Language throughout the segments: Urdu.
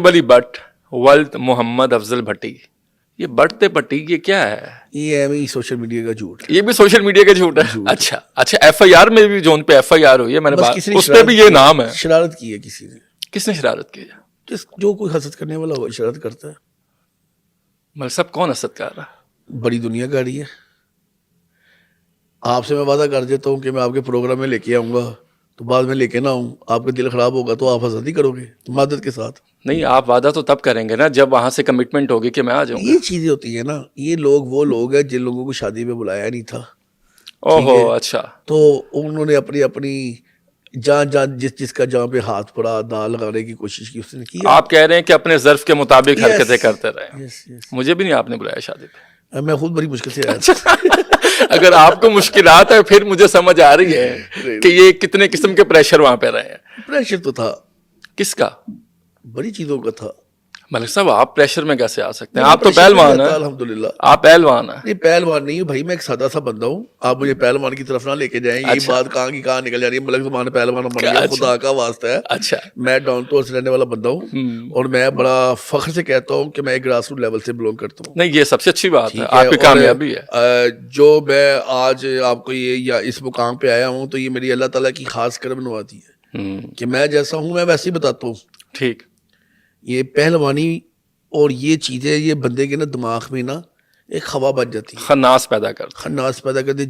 بلی بٹ ولد محمد افضل بھٹی. یہ بٹتے پٹی یہ کیا ہے؟ یہ ہے سوشل میڈیا کا جھوٹ. یہ بھی سوشل میڈیا کا جھوٹ ہے. اچھا ایف آئی آر میں بھی جو ان پہ ایف آئی آر ہوئی ہے میں نے بات اس پہ بھی یہ نام ہے. شرارت کی ہے کسی نے. کس نے شرارت کی ہے؟ جو کوئی حسد کرنے والا ہو شرارت کرتا ہے. ملک صاحب کون حسد کر رہا ہے؟ بڑی دنیا کا رہی ہے. آپ سے میں وعدہ کر دیتا ہوں کہ میں آپ کے پروگرام میں لے کے آؤں گا تو بعد میں لے کے نہ آؤں, آپ کا دل خراب ہوگا تو آپ حسد ہی کرو گے مدد کے ساتھ. نہیں, آپ وعدہ تو تب کریں گے نا جب وہاں سے کمٹمنٹ ہوگی کہ میں آ جاؤں گا. یہ چیزیں ہوتی ہیں نا, یہ لوگ وہ لوگ ہیں جن لوگوں کو شادی میں بلایا نہیں تھا. اوہو اچھا. تو انہوں نے اپنی جان جس کا جہاں پہ ہاتھ پڑا دال لگانے کی کوشش کی اس نے کی. آپ کہہ رہے ہیں کہ اپنے ظرف کے مطابق حرکتیں کرتے رہے. مجھے بھی نہیں آپ نے بلایا شادی پہ. میں خود بڑی مشکل سے آیا. اگر آپ کو مشکلات ہے پھر مجھے سمجھ آ رہی ہے کہ یہ کتنے قسم کے پریشر وہاں پہ رہے ہیں. پریشر تو تھا. کس کا؟ بڑی چیزوں کا تھا. ملک صاحب آپ پریشر میں کیسے آ سکتے ہیں؟ آپ تو پہلوان ہیں. الحمدللہ آپ پہلوان ہیں. نہیں پہلوان نہیں ہوں بھائی, میں ایک سادہ سا بندہ ہوں. آپ مجھے پہلوان کی طرف نہ لے کے جائیں. یہ بات کہاں کی کہاں نکل جا رہی ہے. ملک زمان پہلوان بن گیا, خدا کا واسطہ ہے. اچھا میں ڈاؤن ٹو ارتھ رہنے والا بندہ ہوں اور میں بڑا فخر سے کہتا ہوں کہ میں ایک گراس روٹ لیول سے بلونگ کرتا ہوں. نہیں یہ سب سے اچھی بات ہے, آپ کی کامیابی ہے. جو میں آج آپ کو یہ یا اس مقام پہ آیا ہوں تو یہ میری اللہ تعالیٰ کی خاص کرم نوازی ہے کہ میں جیسا ہوں میں ویسے ہی بتاتا ہوں. ٹھیک. یہ پہلوانی اور یہ چیزیں یہ بندے کے نا دماغ میں نا ایک ہوا بن جاتی ہے, خناس پیدا کرتی ہے,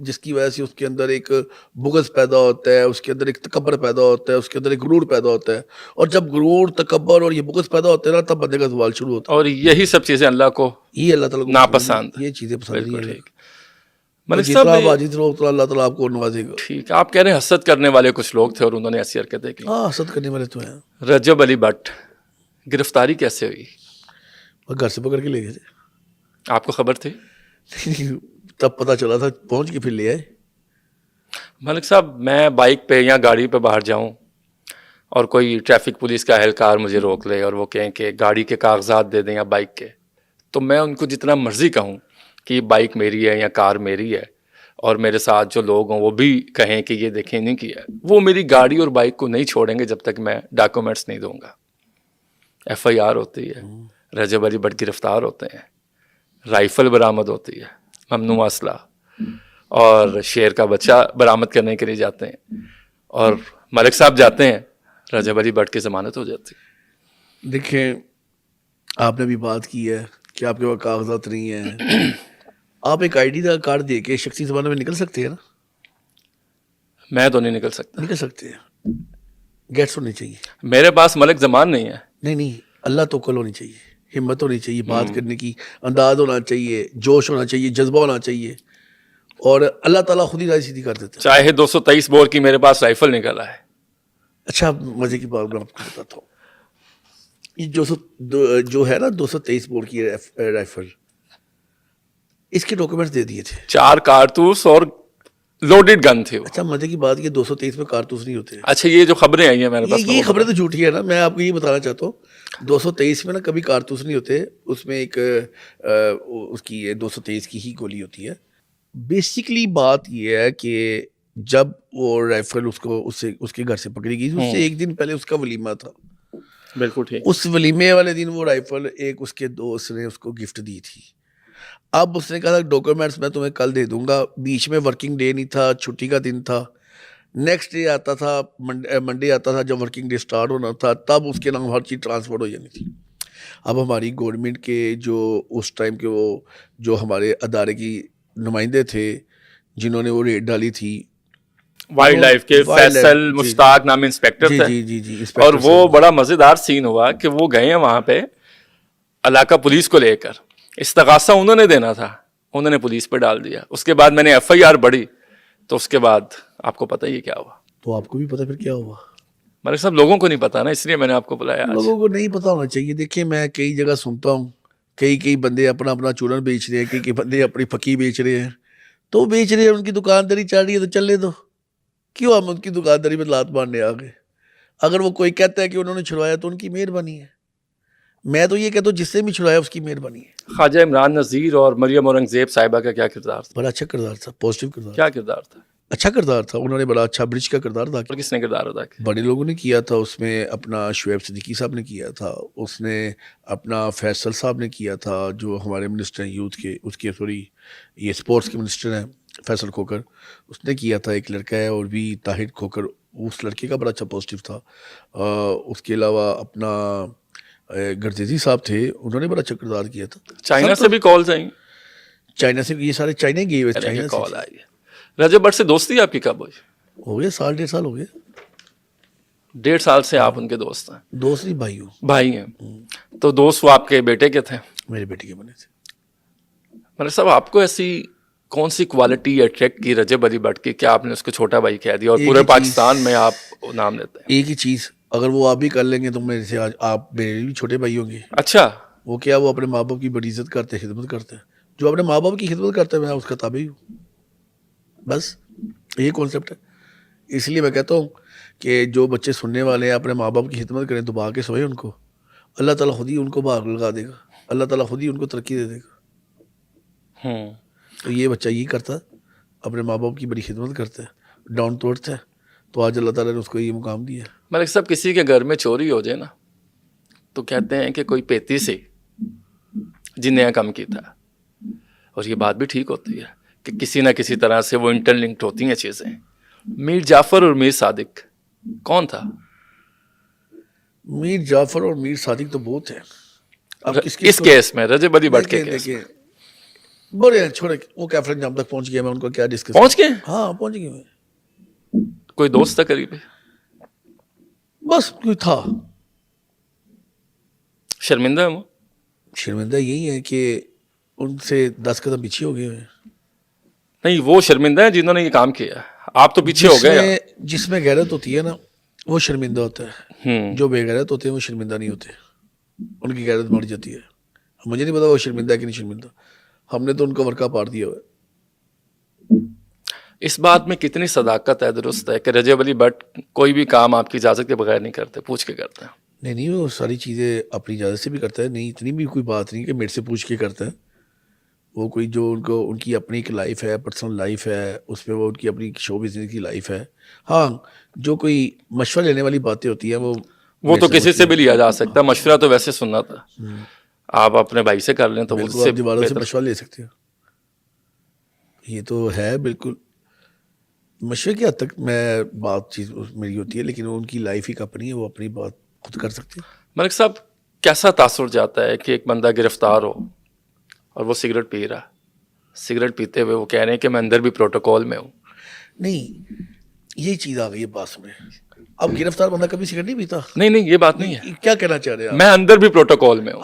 جس کی وجہ سے اس کے اندر ایک بغض پیدا ہوتا ہے, اس کے اندر ایک تکبر پیدا ہوتا ہے, اس کے اندر ایک غرور پیدا ہوتا ہے. اور جب غرور تکبر اور یہ بغض پیدا ہوتے ہیں نا تب بندے کا زوال شروع ہوتا ہے. اور یہی سب چیزیں اللہ کو یہ اللہ تعالیٰ کو ناپسند, یہ چیزیں پسند نہیں ہیں. ملک صاحب اللہ تعالیٰ آپ کو نوازے گا. ٹھیک. آپ کہہ رہے ہیں حسد کرنے والے کچھ لوگ تھے اور انہوں نے ایسی حرکتیں کی. ہاں حسد کرنے والے تو ہیں. رجب علی بٹ گرفتاری کیسے ہوئی؟ گھر سے پکڑ کے لے گئے تھے. آپ کو خبر تھی؟ تب پتہ چلا تھا, پہنچ کے پھر لے آئے. ملک صاحب میں بائک پہ یا گاڑی پہ باہر جاؤں اور کوئی ٹریفک پولیس کا اہلکار مجھے روک لے اور وہ کہیں کہ گاڑی کے کاغذات دے دیں یا بائک کے, تو میں ان کو جتنا مرضی کہوں کہ یہ بائک میری ہے یا کار میری ہے اور میرے ساتھ جو لوگ ہوں وہ بھی کہیں کہ یہ دیکھیں نہیں کیا ہے, وہ میری گاڑی اور بائک کو نہیں چھوڑیں گے جب تک میں ڈاکومنٹس نہیں دوں گا. ایف آئی آر ہوتی ہے, رجب علی بٹ گرفتار ہوتے ہیں, رائفل برآمد ہوتی ہے, ممنوع اسلحہ, اور شیر کا بچہ برآمد کرنے کے لیے جاتے ہیں, اور ملک صاحب جاتے ہیں, رجب علی بٹ کی ضمانت ہو جاتی ہے. دیکھیں آپ نے بھی بات کی ہے کہ آپ کے پاس کاغذات نہیں ہیں. آپ ایک آئی ڈی کارڈ دے کے شخصی زمانے میں نکل سکتے ہیں نا. میں تو نہیں نکل سکتا. نکل سکتے ہیں. گیٹس ہونی چاہیے. میرے پاس ملک زمان نہیں ہے. نہیں اللہ توکل ہونی چاہیے, ہمت ہونی چاہیے, بات کرنے کی انداز ہونا چاہیے, جوش ہونا چاہیے, جذبہ ہونا چاہیے, اور اللہ تعالیٰ خود ہی راہ سیدھی کر دیتا ہے. چاہے 223 بور کی میرے پاس رائفل نکلا ہے. اچھا مزے کی بات میں آپ کو بتاتا ہوں, یہ جو ہے نا 223 بور کی رائفل, اس کے ڈاکومنٹس دے دیے تھے. 4 کارتوس اور لوڈڈ گن تھے. اچھا مزے کی بات یہ 223 میں کارتوس نہیں ہوتے. اچھا یہ جو خبریں آئی ہیں میرے پاس, یہ خبریں تو جھوٹی ہے نا. میں آپ کو یہ بتانا چاہتا ہوں 223 میں نا کبھی کارتوس نہیں ہوتے, اس میں ایک اس کی 223 کی ہی گولی ہوتی ہے. بیسکلی بات یہ ہے کہ جب وہ رائفل اس کے گھر سے پکڑی گئی, اس سے ایک دن پہلے اس کا ولیمہ تھا. بالکل ٹھیک. اس ولیمے والے دن وہ رائفل ایک اس کے دوست نے اس کو گفٹ دی تھی. اب اس نے کہا ڈاکومنٹس میں تمہیں کل دے دوں گا. بیچ میں ورکنگ ڈے نہیں تھا, چھٹی کا دن تھا. نیکسٹ ڈے آتا تھا, منڈے آتا تھا جب ورکنگ ڈے سٹارٹ ہونا تھا, تب اس کے نام ہر چیز ٹرانسفر ہو جانی تھی. اب ہماری گورنمنٹ کے جو اس ٹائم کے وہ جو ہمارے ادارے کی نمائندے تھے جنہوں نے وہ ریڈ ڈالی تھی, وائلڈ لائف کے فیصل مشتاق نام انسپیکٹر تھے. جی اور وہ بڑا مزیدار سین ہوا کہ وہ گئے ہیں وہاں پہ علاقہ پولیس کو لے کر, استغاثہ انہوں نے دینا تھا, انہوں نے پولیس پہ ڈال دیا. اس کے بعد میں نے ایف آئی آر بڑھی تو اس کے بعد آپ کو پتہ ہی کیا ہوا. تو آپ کو بھی پتہ پھر کیا ہوا؟ ملک صاحب لوگوں کو نہیں پتا نا, اس لیے میں نے آپ کو بلایا. لوگوں کو نہیں پتا ہونا چاہیے. دیکھیں میں کئی جگہ سنتا ہوں, کئی بندے اپنا چورن بیچ رہے ہیں, کئی بندے اپنی پھکی بیچ رہے ہیں. تو بیچ رہے ہیں, ان کی دکانداری چل رہی ہے تو چلنے دو. کیوں ہم ان کی دکانداری میں لات مارنے آ گئے؟ اگر وہ کوئی کہتا ہے کہ انہوں نے چھڑوایا تو ان کی مہربانی ہے. میں تو یہ کہتا ہوں جس سے بھی چھڑایا اس کی مہربانی ہے. خواجہ عمران نذیر اور مریم اورنگزیب صاحبہ کا کیا کردار تھا؟ بڑا اچھا کردار تھا, پازیٹیو کردار. کیا کردار تھا؟ اچھا کردار تھا, انہوں نے بڑا اچھا برج کا کردار ادا کیا. اور کس نے کردار ادا کیا؟ بڑے لوگوں نے کیا تھا اس میں, اپنا شعیب صدیقی صاحب نے کیا تھا, اس نے اپنا فیصل صاحب نے کیا تھا جو ہمارے منسٹر ہیں یوتھ کے, اس کے سوری یہ اسپورٹس کے منسٹر ہیں فیصل کھوکر, اس نے کیا تھا. ایک لڑکا ہے اور بھی طاہر کھوکر, اس لڑکے کا بڑا اچھا پازیٹیو تھا. اس کے علاوہ اپنا گردیزی صاحب تھے, انہوں نے بڑا اچھا کردار کیا تھا. چائنا سے بھی کالز آئیں؟ چائنا سے یہ سارے چائنا گئے ہوئے, چائنا سے کال آئی ہے. رجب بٹ سے دوستی آپ کی کب ہوئی؟ ہو گئے 1.5 سال ہو گئے. 1.5 سال سے آپ ان کے دوست ہیں؟ دوست نہیں, بھائی ہوں. بھائی ہیں. تو دوست وہ آپ کے بیٹے کے تھے؟ میرے بیٹے کے بنے تھے. ملک صاحب آپ کو ایسی کون سی کوالٹی اٹریکٹ کی رجب علی بٹ کی کہ آپ نے اس کو چھوٹا بھائی کہہ دیا اور پورے پاکستان میں آپ نام لیتے ہیں؟ ایک ہی چیز, اگر وہ آپ بھی کر لیں گے تو میرے سے آپ میرے بھی چھوٹے بھائی ہوں گے. اچھا. وہ کیا, وہ اپنے ماں باپ کی بڑی عزت کرتے ہیں, خدمت کرتے ہیں. جو اپنے ماں باپ کی خدمت کرتا ہے میں اس کا تابع ہی ہوں. بس یہ کانسیپٹ ہے. اس لیے میں کہتا ہوں کہ جو بچے سننے والے ہیں اپنے ماں باپ کی خدمت کریں, دبا کے سوئیں ان کو, اللہ تعالیٰ خود ہی ان کو بھاگ لگا دے گا, اللہ تعالیٰ خود ہی ان کو ترقی دے دے گا. تو یہ بچہ یہ کرتا ہے, اپنے ماں باپ کی بڑی خدمت کرتا ہے, ڈاؤن ٹو ارتھ ہے, تو آج اللہ تعالیٰ نے اس کو یہ مقام دیا ہے. ملک صاحب کسی کے گھر میں چوری ہو جائے نا تو کہتے ہیں کہ کوئی پیتی سے جنیا کم کی تھا, اور یہ بات بھی ٹھیک ہوتی ہے کہ کسی نہ کسی طرح سے وہ انٹر لنکڈ ہوتی ہیں چیزیں. میر جعفر اور میر صادق کون تھا؟ میر جعفر اور میر صادق تو بہت ہیں. اب اس کیس میں رجب علی بٹ کے کیس میں بڑے چھوڑے, وہ کیفر انجام تک پہنچ گیا, میں ان کو کیا ڈسکس. پہنچ گئے؟ ہاں پہنچ گئے. کوئی دوست تھا قریبی؟ بس کوئی تھا. شرمندہ ہے وہ؟ شرمندہ یہی ہے کہ ان سے 10 قدم پیچھے ہو گئے ہیں. نہیں, وہ شرمندہ ہیں جنہوں نے یہ کام کیا, آپ تو پیچھے ہو گئے. جس میں غیرت ہوتی ہے نا وہ شرمندہ ہوتا ہے, جو بے غیرت ہوتے ہیں وہ شرمندہ نہیں ہوتے, ان کی غیرت مر جاتی ہے. مجھے نہیں پتا وہ شرمندہ ہے کہ نہیں شرمندہ, ہم نے تو ان کا ورقہ پاڑ دیا ہوا ہے. اس بات میں کتنی صداقت ہے, درست ہے کہ رجب علی بٹ کوئی بھی کام آپ کی اجازت کے بغیر نہیں کرتے, پوچھ کے کرتے ہیں؟ نہیں, وہ ساری چیزیں اپنی اجازت سے بھی کرتا ہے. نہیں, اتنی بھی کوئی بات نہیں کہ میرے سے پوچھ کے کرتا ہے. وہ کوئی جو ان کی اپنی ایک لائف ہے, پرسنل لائف ہے, اس میں وہ ان کی اپنی شو بزنس کی لائف ہے. ہاں, جو کوئی مشورہ لینے والی باتیں ہوتی ہیں وہ تو کسی سے بھی لیا جا سکتا ہے. مشورہ تو ویسے سننا تھا, آپ اپنے بھائی سے کر لیں تو بالکل آپ دیواروں سے مشورہ لے سکتے ہو. یہ تو ہے بالکل. مشورے کی حد تک میں بات چیز میری ہوتی ہے, لیکن ان کی لائف ہی اپنی ہے, وہ اپنی بات خود کر سکتے ہیں. ملک صاحب کیسا تاثر جاتا ہے کہ ایک بندہ گرفتار ہو اور وہ سگریٹ پی رہا, سگریٹ پیتے ہوئے وہ کہہ رہے ہیں کہ میں اندر بھی پروٹوکول میں ہوں؟ نہیں, یہ چیز آ گئی ہے پاس میں. اب گرفتار بندہ کبھی سگریٹ نہیں پیتا. نہیں, یہ بات نہیں ہے. کیا کہنا چاہ رہے ہیں آپ؟ میں اندر بھی پروٹوکول میں ہوں.